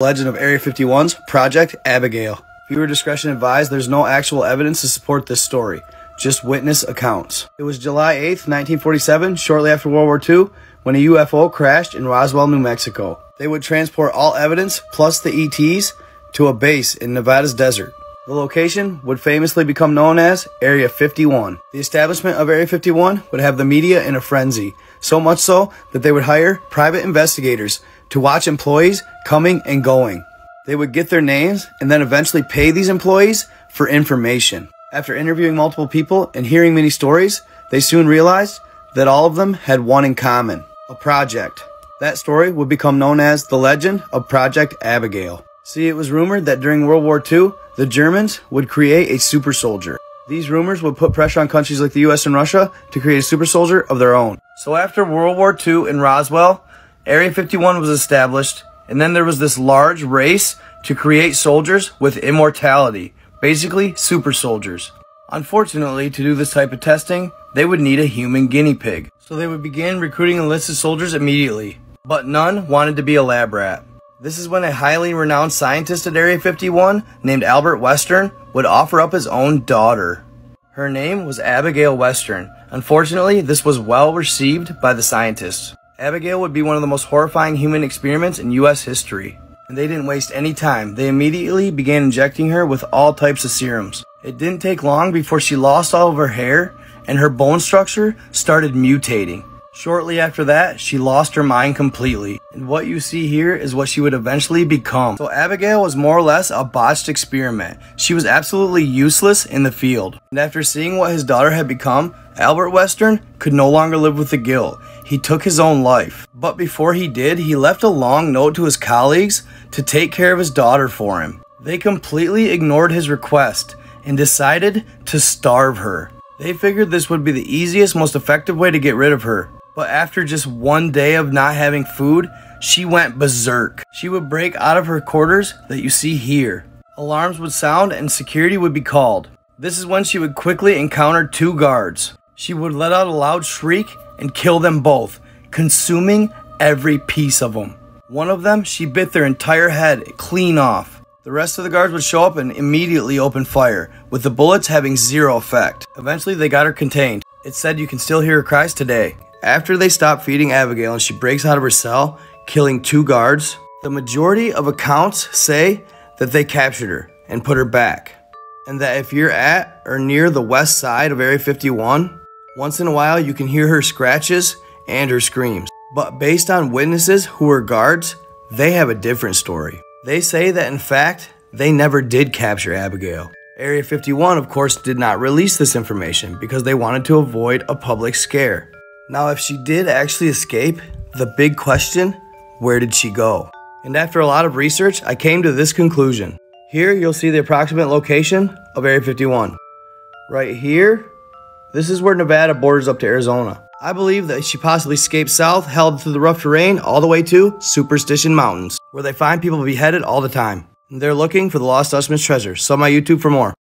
Legend of Area 51's Project Abigail. Viewer discretion advised, there's no actual evidence to support this story, just witness accounts. It was July 8th, 1947, shortly after World War II, when a UFO crashed in Roswell, New Mexico. They would transport all evidence, plus the ETs, to a base in Nevada's desert. The location would famously become known as Area 51. The establishment of Area 51 would have the media in a frenzy, so much so that they would hire private investigators to watch employees coming and going. They would get their names and then eventually pay these employees for information. After interviewing multiple people and hearing many stories, they soon realized that all of them had one in common: a project. That story would become known as the Legend of Project Abigail. See, it was rumored that during World War II, the Germans would create a super soldier. These rumors would put pressure on countries like the US and Russia to create a super soldier of their own. So after World War II in Roswell, Area 51 was established, and then there was this large race to create soldiers with immortality, basically super soldiers. Unfortunately, to do this type of testing, they would need a human guinea pig. So they would begin recruiting enlisted soldiers immediately, but none wanted to be a lab rat. This is when a highly renowned scientist at Area 51 named Albert Western would offer up his own daughter. Her name was Abigail Western. Unfortunately, this was well received by the scientists. Abigail would be one of the most horrifying human experiments in US history. And they didn't waste any time. They immediately began injecting her with all types of serums. It didn't take long before she lost all of her hair and her bone structure started mutating. Shortly after that, she lost her mind completely. And what you see here is what she would eventually become. So Abigail was more or less a botched experiment. She was absolutely useless in the field. And after seeing what his daughter had become, Albert Western could no longer live with the guilt. He took his own life. But before he did, he left a long note to his colleagues to take care of his daughter for him. They completely ignored his request and decided to starve her. They figured this would be the easiest, most effective way to get rid of her. But after just one day of not having food, she went berserk. She would break out of her quarters that you see here. Alarms would sound and security would be called. This is when she would quickly encounter two guards. She would let out a loud shriek and kill them both, consuming every piece of them. One of them, she bit their entire head clean off. The rest of the guards would show up and immediately open fire, with the bullets having zero effect. Eventually, they got her contained. It's said you can still hear her cries today. After they stop feeding Abigail and she breaks out of her cell, killing two guards, the majority of accounts say that they captured her and put her back. And that if you're at or near the west side of Area 51, once in a while you can hear her scratches and her screams. But based on witnesses who were guards, they have a different story. They say that in fact, they never did capture Abigail. Area 51, of course, did not release this information because they wanted to avoid a public scare. Now, if she did actually escape, the big question, where did she go? And after a lot of research, I came to this conclusion. Here, you'll see the approximate location of Area 51. Right here, this is where Nevada borders up to Arizona. I believe that she possibly escaped south, held through the rough terrain, all the way to Superstition Mountains, where they find people beheaded all the time. And they're looking for the lost Dutchman's treasure. So my YouTube for more.